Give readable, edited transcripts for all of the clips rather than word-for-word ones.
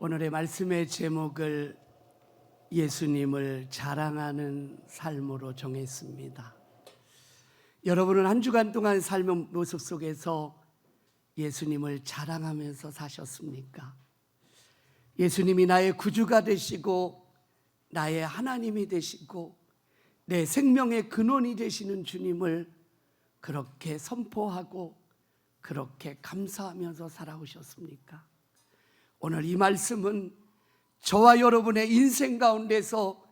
오늘의 말씀의 제목을 예수님을 자랑하는 삶으로 정했습니다. 여러분은 한 주간 동안 삶의 모습 속에서 예수님을 자랑하면서 사셨습니까? 예수님이 나의 구주가 되시고 나의 하나님이 되시고 내 생명의 근원이 되시는 주님을 그렇게 선포하고 그렇게 감사하면서 살아오셨습니까? 오늘 이 말씀은 저와 여러분의 인생 가운데서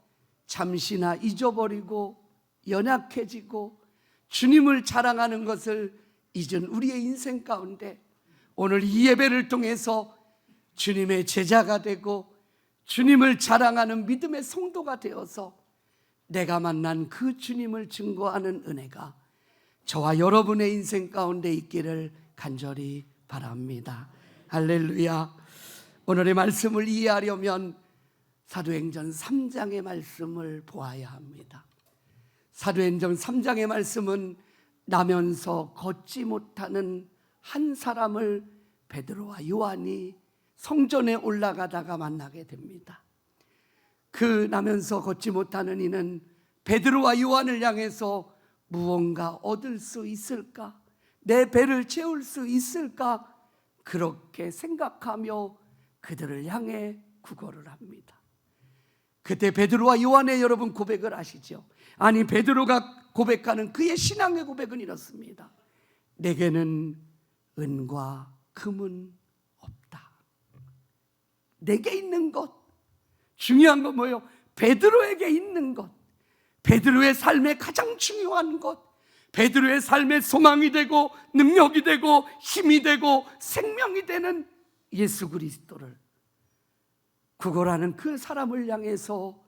잠시나 잊어버리고 연약해지고 주님을 자랑하는 것을 잊은 우리의 인생 가운데 오늘 이 예배를 통해서 주님의 제자가 되고 주님을 자랑하는 믿음의 성도가 되어서 내가 만난 그 주님을 증거하는 은혜가 저와 여러분의 인생 가운데 있기를 간절히 바랍니다. 할렐루야. 오늘의 말씀을 이해하려면 사도행전 3장의 말씀을 보아야 합니다. 사도행전 3장의 말씀은 나면서 걷지 못하는 한 사람을 베드로와 요한이 성전에 올라가다가 만나게 됩니다. 그 나면서 걷지 못하는 이는 베드로와 요한을 향해서 무언가 얻을 수 있을까? 내 배를 채울 수 있을까? 그렇게 생각하며 그들을 향해 구걸을 합니다. 그때 베드로와 요한의 여러분 고백을 아시죠? 아니, 베드로가 고백하는 그의 신앙의 고백은 이렇습니다. 내게는 은과 금은 없다. 내게 있는 것, 중요한 건 뭐예요? 베드로에게 있는 것, 베드로의 삶의 가장 중요한 것, 베드로의 삶의 소망이 되고 능력이 되고 힘이 되고 생명이 되는 예수 그리스도를 구걸하는 그 사람을 향해서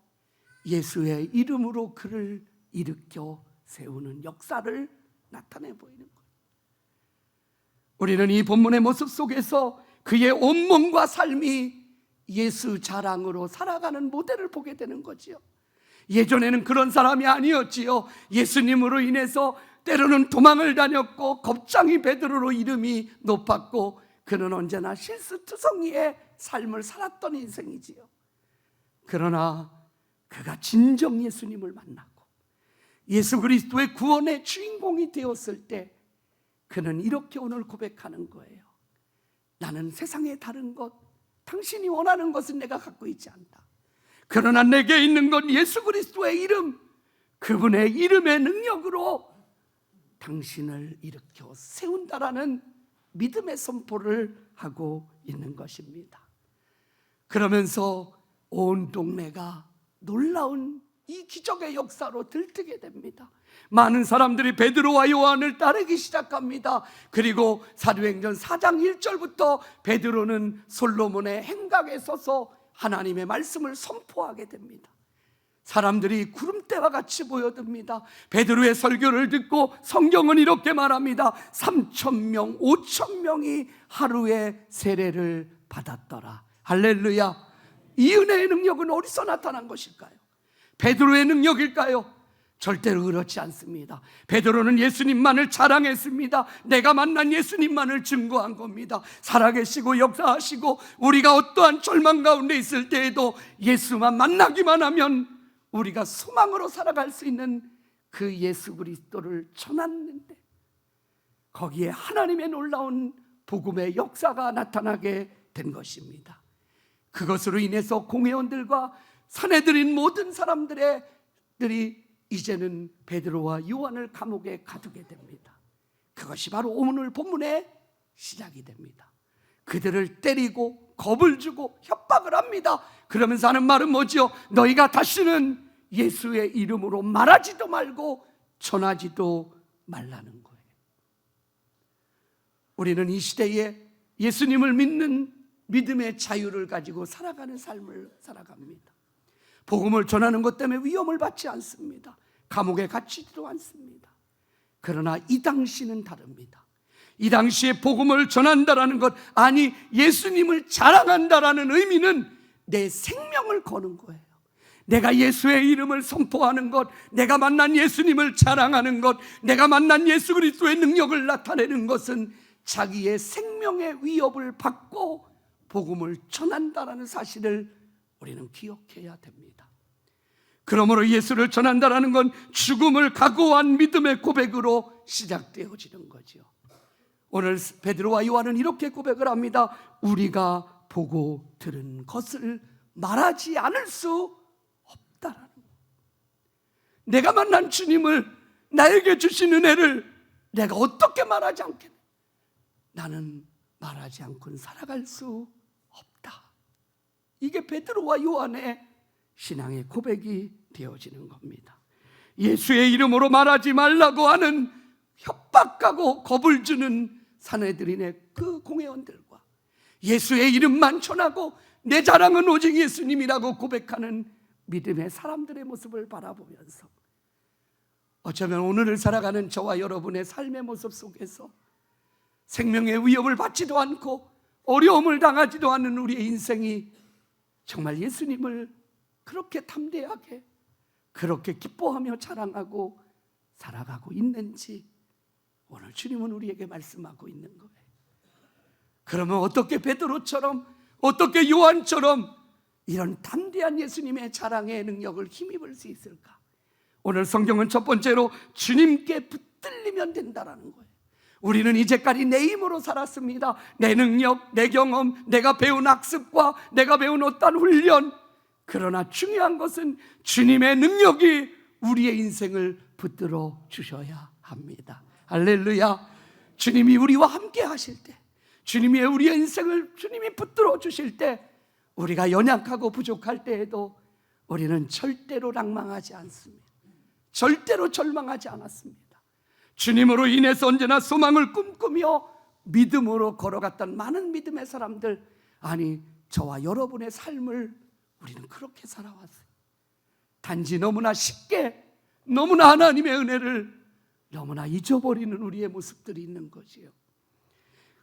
예수의 이름으로 그를 일으켜 세우는 역사를 나타내 보이는 거예요. 우리는 이 본문의 모습 속에서 그의 온몸과 삶이 예수 자랑으로 살아가는 모델을 보게 되는 거지요. 예전에는 그런 사람이 아니었지요. 예수님으로 인해서 때로는 도망을 다녔고 겁장이 베드로로 이름이 높았고 그는 언제나 실수투성이의 삶을 살았던 인생이지요. 그러나 그가 진정 예수님을 만나고 예수 그리스도의 구원의 주인공이 되었을 때 그는 이렇게 오늘 고백하는 거예요. 나는 세상의 다른 것, 당신이 원하는 것은 내가 갖고 있지 않다. 그러나 내게 있는 건 예수 그리스도의 이름, 그분의 이름의 능력으로 당신을 일으켜 세운다라는 믿음의 선포를 하고 있는 것입니다. 그러면서 온 동네가 놀라운 이 기적의 역사로 들뜨게 됩니다. 많은 사람들이 베드로와 요한을 따르기 시작합니다. 그리고 사도행전 4장 1절부터 베드로는 솔로몬의 행각에 서서 하나님의 말씀을 선포하게 됩니다. 사람들이 구름대와 같이 보여듭니다. 베드로의 설교를 듣고 성경은 이렇게 말합니다. 3,000명, 5,000명이 하루에 세례를 받았더라. 할렐루야. 이 은혜의 능력은 어디서 나타난 것일까요? 베드로의 능력일까요? 절대로 그렇지 않습니다. 베드로는 예수님만을 자랑했습니다. 내가 만난 예수님만을 증거한 겁니다. 살아계시고 역사하시고 우리가 어떠한 절망 가운데 있을 때에도 예수만 만나기만 하면 우리가 소망으로 살아갈 수 있는 그 예수 그리스도를 전했는데 거기에 하나님의 놀라운 복음의 역사가 나타나게 된 것입니다. 그것으로 인해서 공회원들과 사내들인 모든 사람들이 이제는 베드로와 요한을 감옥에 가두게 됩니다. 그것이 바로 오늘 본문의 시작이 됩니다. 그들을 때리고 겁을 주고 협박을 합니다. 그러면서 하는 말은 뭐지요? 너희가 다시는 예수의 이름으로 말하지도 말고 전하지도 말라는 거예요. 우리는 이 시대에 예수님을 믿는 믿음의 자유를 가지고 살아가는 삶을 살아갑니다. 복음을 전하는 것 때문에 위험을 받지 않습니다. 감옥에 갇히지도 않습니다. 그러나 이 당시는 다릅니다. 이 당시에 복음을 전한다라는 것, 아니 예수님을 자랑한다라는 의미는 내 생명을 거는 거예요. 내가 예수의 이름을 선포하는 것, 내가 만난 예수님을 자랑하는 것, 내가 만난 예수 그리스도의 능력을 나타내는 것은 자기의 생명의 위협을 받고 복음을 전한다라는 사실을 우리는 기억해야 됩니다. 그러므로 예수를 전한다라는 건 죽음을 각오한 믿음의 고백으로 시작되어지는 거죠. 오늘 베드로와 요한은 이렇게 고백을 합니다. 우리가 보고 들은 것을 말하지 않을 수 없다라는 것. 내가 만난 주님을, 나에게 주신 은혜를 내가 어떻게 말하지 않겠나? 나는 말하지 않고는 살아갈 수 없다. 이게 베드로와 요한의 신앙의 고백이 되어지는 겁니다. 예수의 이름으로 말하지 말라고 하는 협박하고 겁을 주는 사내들인의 그 공회원들과 예수의 이름만 전하고 내 자랑은 오직 예수님이라고 고백하는 믿음의 사람들의 모습을 바라보면서 어쩌면 오늘을 살아가는 저와 여러분의 삶의 모습 속에서 생명의 위협을 받지도 않고 어려움을 당하지도 않는 우리의 인생이 정말 예수님을 그렇게 담대하게, 그렇게 기뻐하며 자랑하고 살아가고 있는지 오늘 주님은 우리에게 말씀하고 있는 거예요. 그러면 어떻게 베드로처럼, 어떻게 요한처럼 이런 담대한 예수님의 자랑의 능력을 힘입을 수 있을까? 오늘 성경은 첫 번째로 주님께 붙들리면 된다라는 거예요. 우리는 이제까지 내 힘으로 살았습니다. 내 능력, 내 경험, 내가 배운 학습과 내가 배운 어떤 훈련. 그러나 중요한 것은 주님의 능력이 우리의 인생을 붙들어 주셔야 합니다. 할렐루야. 주님이 우리와 함께 하실 때, 주님이 우리의 인생을 주님이 붙들어 주실 때, 우리가 연약하고 부족할 때에도 우리는 절대로 낭망하지 않습니다. 절대로 절망하지 않았습니다. 주님으로 인해서 언제나 소망을 꿈꾸며 믿음으로 걸어갔던 많은 믿음의 사람들, 아니 저와 여러분의 삶을 우리는 그렇게 살아왔어요. 단지 너무나 쉽게, 너무나 하나님의 은혜를 너무나 잊어버리는 우리의 모습들이 있는 거지요.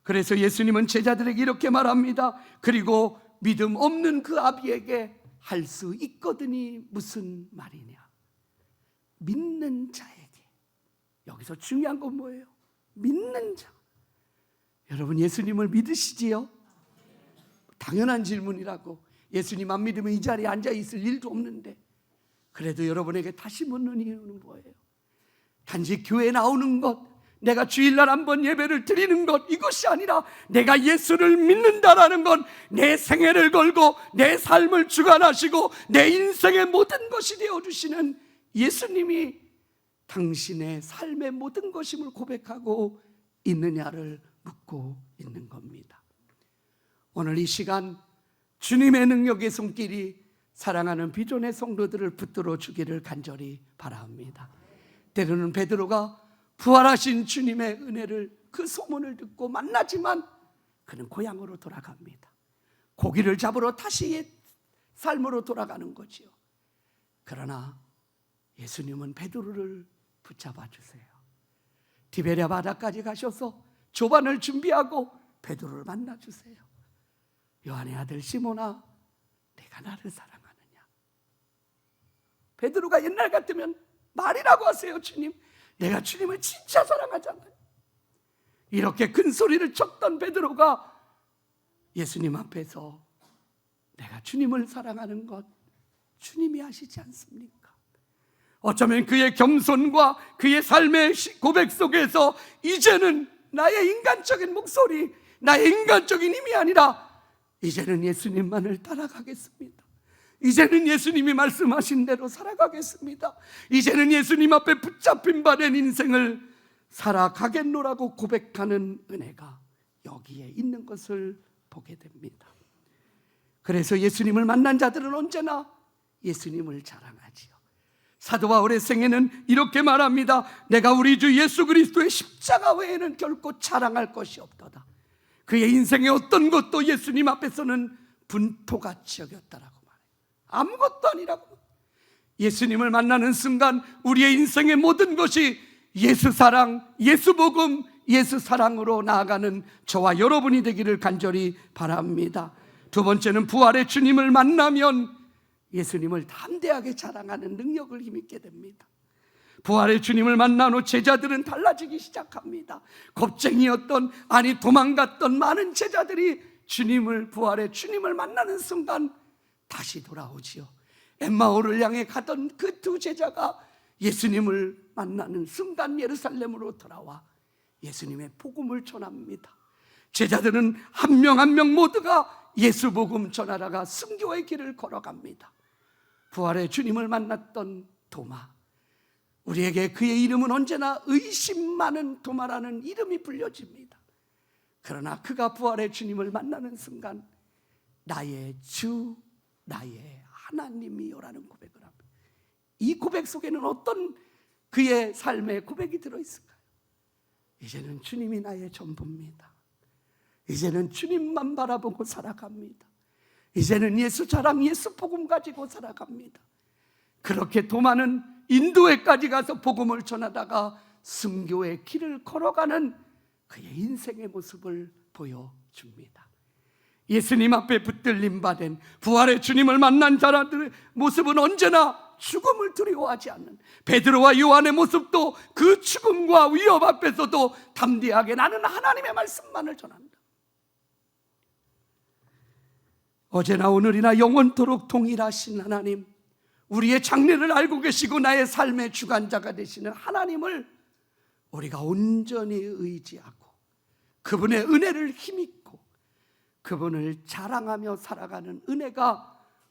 그래서 예수님은 제자들에게 이렇게 말합니다. 그리고 믿음 없는 그 아비에게 할 수 있거든이 무슨 말이냐? 믿는 자에게. 여기서 중요한 건 뭐예요? 믿는 자. 여러분 예수님을 믿으시지요? 당연한 질문이라고. 예수님 안 믿으면 이 자리에 앉아 있을 일도 없는데, 그래도 여러분에게 다시 묻는 이유는 뭐예요? 단지 교회에 나오는 것, 내가 주일날 한번 예배를 드리는 것, 이것이 아니라 내가 예수를 믿는다라는 건 내 생애를 걸고 내 삶을 주관하시고 내 인생의 모든 것이 되어주시는 예수님이 당신의 삶의 모든 것임을 고백하고 있느냐를 묻고 있는 겁니다. 오늘 이 시간 주님의 능력의 손길이 사랑하는 비전의 성도들을 붙들어 주기를 간절히 바랍니다. 때로는 베드로가 부활하신 주님의 은혜를, 그 소문을 듣고 만나지만 그는 고향으로 돌아갑니다. 고기를 잡으러 다시 옛 삶으로 돌아가는 거지요. 그러나 예수님은 베드로를 붙잡아 주세요. 디베랴 바다까지 가셔서 조반을 준비하고 베드로를 만나 주세요. 요한의 아들 시몬아, 내가 나를 사랑하느냐? 베드로가 옛날 같으면 말이라고 하세요. 주님, 내가 주님을 진짜 사랑하잖아요. 이렇게 큰 소리를 쳤던 베드로가 예수님 앞에서 내가 주님을 사랑하는 것 주님이 아시지 않습니까? 어쩌면 그의 겸손과 그의 삶의 고백 속에서 이제는 나의 인간적인 목소리, 나의 인간적인 힘이 아니라 이제는 예수님만을 따라가겠습니다. 이제는 예수님이 말씀하신 대로 살아가겠습니다. 이제는 예수님 앞에 붙잡힌 바 된 인생을 살아가겠노라고 고백하는 은혜가 여기에 있는 것을 보게 됩니다. 그래서 예수님을 만난 자들은 언제나 예수님을 자랑하지요. 사도 바울의 생애는 이렇게 말합니다. 내가 우리 주 예수 그리스도의 십자가 외에는 결코 자랑할 것이 없도다. 그의 인생의 어떤 것도 예수님 앞에서는 분토같이 여겼다라고 말해요. 아무것도 아니라고. 예수님을 만나는 순간 우리의 인생의 모든 것이 예수 사랑, 예수 복음, 예수 사랑으로 나아가는 저와 여러분이 되기를 간절히 바랍니다. 두 번째는 부활의 주님을 만나면 예수님을 담대하게 자랑하는 능력을 힘입게 됩니다. 부활의 주님을 만난 후 제자들은 달라지기 시작합니다. 겁쟁이였던, 아니 도망갔던 많은 제자들이 주님을, 부활의 주님을 만나는 순간 다시 돌아오지요. 엠마오를 향해 가던 그 두 제자가 예수님을 만나는 순간 예루살렘으로 돌아와 예수님의 복음을 전합니다. 제자들은 한 명 한 명 모두가 예수 복음 전하다가 순교의 길을 걸어갑니다. 부활의 주님을 만났던 도마, 우리에게 그의 이름은 언제나 의심 많은 도마라는 이름이 불려집니다. 그러나 그가 부활의 주님을 만나는 순간 나의 주, 나의 하나님이요라는 고백을 합니다. 이 고백 속에는 어떤 그의 삶의 고백이 들어있을까요? 이제는 주님이 나의 전부입니다. 이제는 주님만 바라보고 살아갑니다. 이제는 예수 자랑, 예수 복음 가지고 살아갑니다. 그렇게 도마는 인도에까지 가서 복음을 전하다가 순교의 길을 걸어가는 그의 인생의 모습을 보여줍니다. 예수님 앞에 붙들림 받은 부활의 주님을 만난 자들의 모습은 언제나 죽음을 두려워하지 않는, 베드로와 요한의 모습도 그 죽음과 위협 앞에서도 담대하게 나는 하나님의 말씀만을 전한다. 어제나 오늘이나 영원토록 동일하신 하나님, 우리의 장래를 알고 계시고 나의 삶의 주관자가 되시는 하나님을 우리가 온전히 의지하고 그분의 은혜를 힘입고 그분을 자랑하며 살아가는 은혜가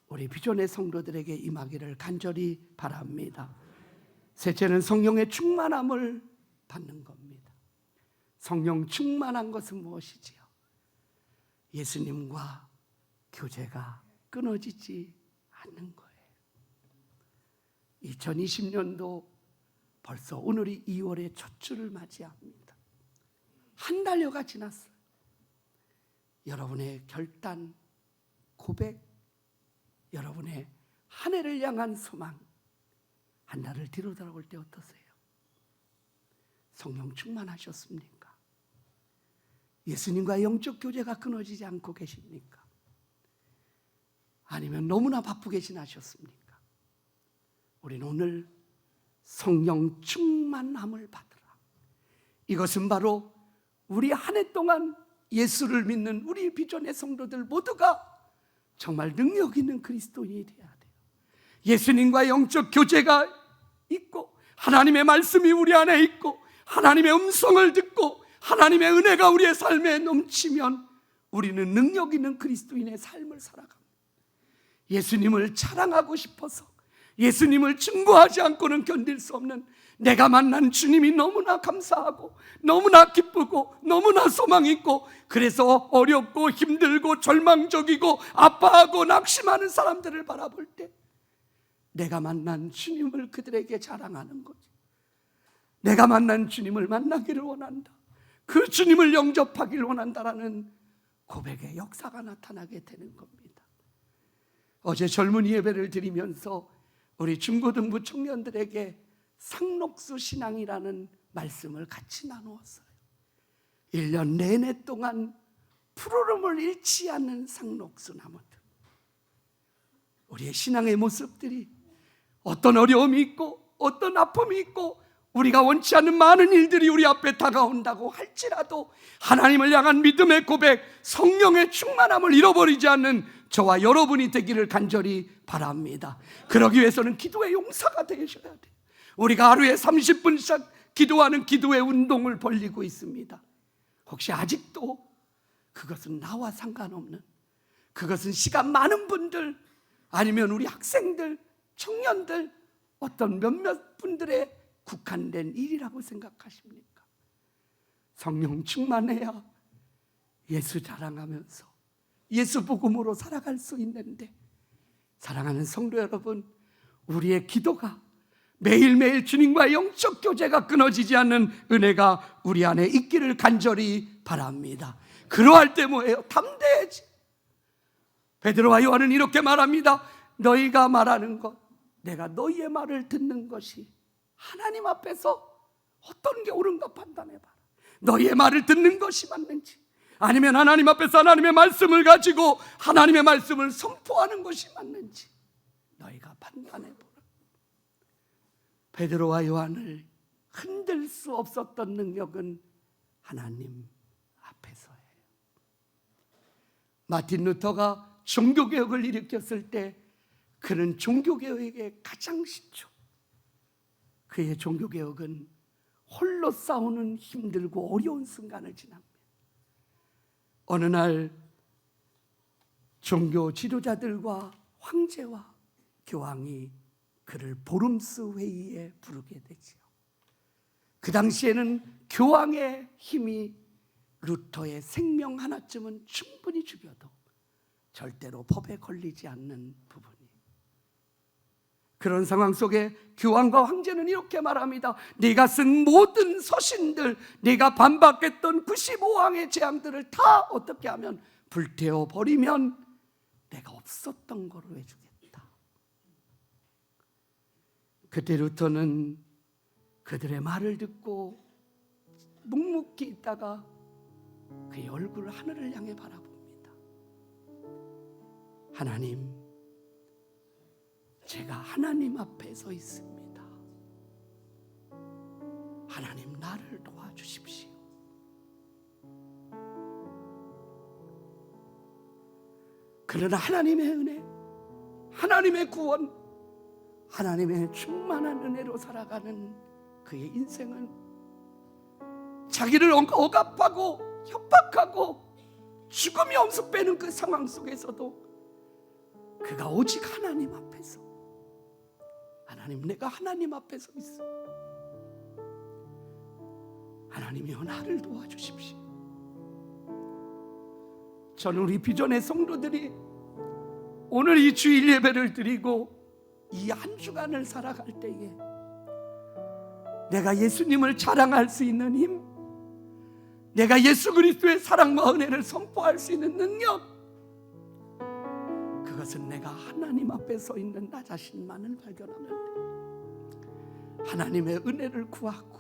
우리 비전의 성도들에게 임하기를 간절히 바랍니다. 셋째는 성령의 충만함을 받는 겁니다. 성령 충만한 것은 무엇이지요? 예수님과 교제가 끊어지지 않는 거예요. 2020년도 벌써 오늘이 2월의 첫 주를 맞이합니다. 한 달여가 지났어요. 여러분의 결단, 고백, 여러분의 한 해를 향한 소망, 한 달을 뒤로 돌아볼 때 어떠세요? 성령 충만하셨습니까? 예수님과 영적 교제가 끊어지지 않고 계십니까? 아니면 너무나 바쁘게 지나셨습니까? 우리는 오늘 성령 충만함을 받으라. 이것은 바로 우리 한 해 동안 예수를 믿는 우리 비전의 성도들 모두가 정말 능력 있는 그리스도인이 되어야 돼요. 예수님과 영적 교제가 있고 하나님의 말씀이 우리 안에 있고 하나님의 음성을 듣고 하나님의 은혜가 우리의 삶에 넘치면 우리는 능력 있는 그리스도인의 삶을 살아갑니다. 예수님을 자랑하고 싶어서 예수님을 증거하지 않고는 견딜 수 없는 내가 만난 주님이 너무나 감사하고 너무나 기쁘고 너무나 소망 있고 그래서 어렵고 힘들고 절망적이고 아파하고 낙심하는 사람들을 바라볼 때 내가 만난 주님을 그들에게 자랑하는 거지. 내가 만난 주님을 만나기를 원한다. 그 주님을 영접하기를 원한다라는 고백의 역사가 나타나게 되는 겁니다. 어제 젊은이 예배를 드리면서 우리 중고등부 청년들에게 상록수 신앙이라는 말씀을 같이 나누었어요. 1년 내내 동안 푸르름을 잃지 않는 상록수 나무들, 우리의 신앙의 모습들이 어떤 어려움이 있고 어떤 아픔이 있고 우리가 원치 않는 많은 일들이 우리 앞에 다가온다고 할지라도 하나님을 향한 믿음의 고백, 성령의 충만함을 잃어버리지 않는 저와 여러분이 되기를 간절히 바랍니다. 그러기 위해서는 기도의 용사가 되셔야 돼요. 우리가 하루에 30분씩 기도하는 기도의 운동을 벌이고 있습니다. 혹시 아직도 그것은 나와 상관없는, 그것은 시간 많은 분들 아니면 우리 학생들, 청년들 어떤 몇몇 분들의 국한된 일이라고 생각하십니까? 성령 충만해야 예수 자랑하면서 예수 복음으로 살아갈 수 있는데, 사랑하는 성도 여러분, 우리의 기도가 매일매일 주님과의 영적 교제가 끊어지지 않는 은혜가 우리 안에 있기를 간절히 바랍니다. 그러할 때 뭐예요? 담대해지. 베드로와 요한은 이렇게 말합니다. 너희가 말하는 것, 내가 너희의 말을 듣는 것이 하나님 앞에서 어떤 게 옳은가 판단해봐라. 너희의 말을 듣는 것이 맞는지, 아니면 하나님 앞에서 하나님의 말씀을 가지고 하나님의 말씀을 선포하는 것이 맞는지 너희가 판단해보라. 베드로와 요한을 흔들 수 없었던 능력은 하나님 앞에서예요. 마틴 루터가 종교개혁을 일으켰을 때 그는 종교개혁에 가장 쉽죠. 그의 종교개혁은 홀로 싸우는 힘들고 어려운 순간을 지납니다. 어느 날 종교 지도자들과 황제와 교황이 그를 보름스 회의에 부르게 되지요. 그 당시에는 교황의 힘이 루터의 생명 하나쯤은 충분히 죽여도 절대로 법에 걸리지 않는 부분이. 그런 상황 속에 교황과 황제는 이렇게 말합니다. 네가 쓴 모든 서신들, 네가 반박했던 95항의 재앙들을 다 어떻게 하면 불태워 버리면 내가 없었던 거로 해주겠다. 그때 루터는 그들의 말을 듣고 묵묵히 있다가 그의 얼굴 하늘을 향해 바라봅니다. 하나님, 제가 하나님 앞에 서 있습니다. 하나님, 나를 도와주십시오. 그러나 하나님의 은혜, 하나님의 구원, 하나님의 충만한 은혜로 살아가는 그의 인생은 자기를 억압하고 협박하고 죽음이 엄습되는 그 상황 속에서도 그가 오직 하나님 앞에서, 하나님, 내가 하나님 앞에 서 있어. 하나님이여, 나를 도와주십시오. 저는 우리 비전의 성도들이 오늘 이 주일 예배를 드리고 이 한 주간을 살아갈 때에 내가 예수님을 자랑할 수 있는 힘, 내가 예수 그리스도의 사랑과 은혜를 선포할 수 있는 능력, 그것은 내가 하나님 앞에 서 있는 나 자신만을 발견하면 돼. 하나님의 은혜를 구하고,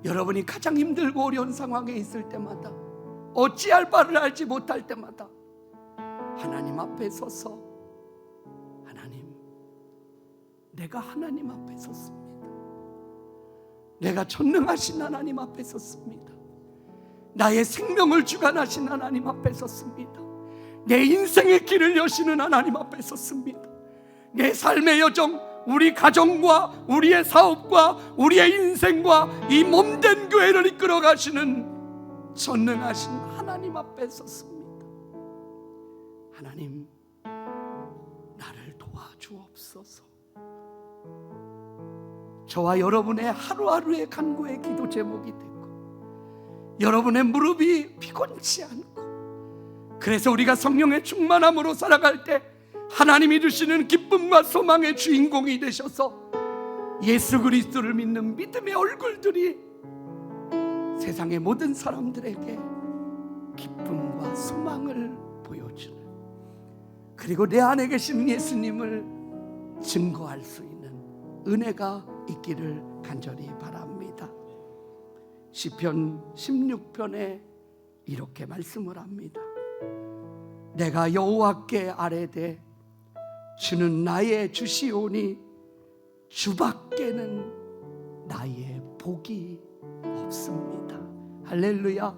여러분이 가장 힘들고 어려운 상황에 있을 때마다, 어찌할 바를 알지 못할 때마다 하나님 앞에 서서, 하나님, 내가 하나님 앞에 섰습니다. 내가 전능하신 하나님 앞에 섰습니다. 나의 생명을 주관하신 하나님 앞에 섰습니다. 내 인생의 길을 여시는 하나님 앞에 섰습니다. 내 삶의 여정, 우리 가정과 우리의 사업과 우리의 인생과 이 몸된 교회를 이끌어 가시는 전능하신 하나님 앞에 섰습니다. 하나님, 나를 도와주옵소서. 저와 여러분의 하루하루의 간구의 기도 제목이 되고, 여러분의 무릎이 피곤치 않고, 그래서 우리가 성령의 충만함으로 살아갈 때 하나님이 주시는 기쁨과 소망의 주인공이 되셔서 예수 그리스도를 믿는 믿음의 얼굴들이 세상의 모든 사람들에게 기쁨과 소망을 보여주는, 그리고 내 안에 계신 예수님을 증거할 수 있는 은혜가 있기를 간절히 바랍니다. 시편 16편에 이렇게 말씀을 합니다. 내가 여호와께 아뢰되 주는 나의 주시오니 주밖에는 나의 복이 없습니다. 할렐루야.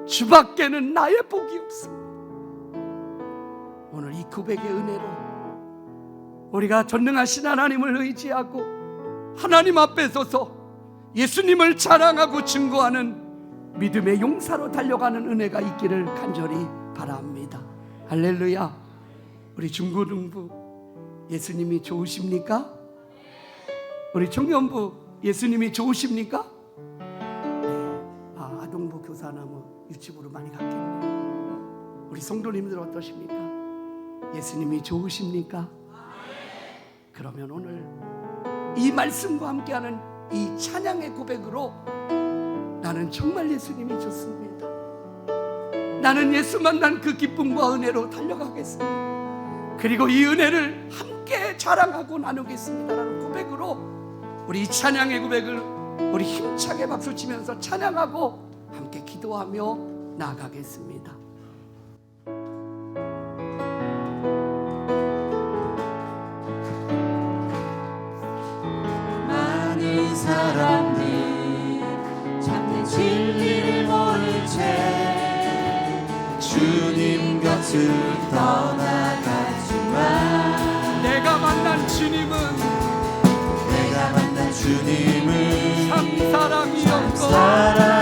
주밖에는 나의 복이 없습니다. 오늘 이 고백의 은혜로 우리가 전능하신 하나님을 의지하고 하나님 앞에 서서 예수님을 자랑하고 증거하는 믿음의 용사로 달려가는 은혜가 있기를 간절히 바랍니다. 할렐루야. 우리 중고등부 예수님이 좋으십니까? 우리 청년부 예수님이 좋으십니까? 네. 아동부 교사나무 유치부로 많이 갔겠네요. 우리 성도님들 어떠십니까? 예수님이 좋으십니까? 그러면 오늘 이 말씀과 함께하는 이 찬양의 고백으로 나는 정말 예수님이 좋습니다. 나는 예수 만난 그 기쁨과 은혜로 달려가겠습니다. 그리고 이 은혜를 함께 자랑하고 나누겠습니다라는 고백으로 우리 이 찬양의 고백을 우리 힘차게 박수치면서 찬양하고 함께 기도하며 나아가겠습니다. 많은 사람들 참된 진리를 모른 채 주님 예수 떠나갔지만 내가 만난 주님은 참 사랑이었고 사랑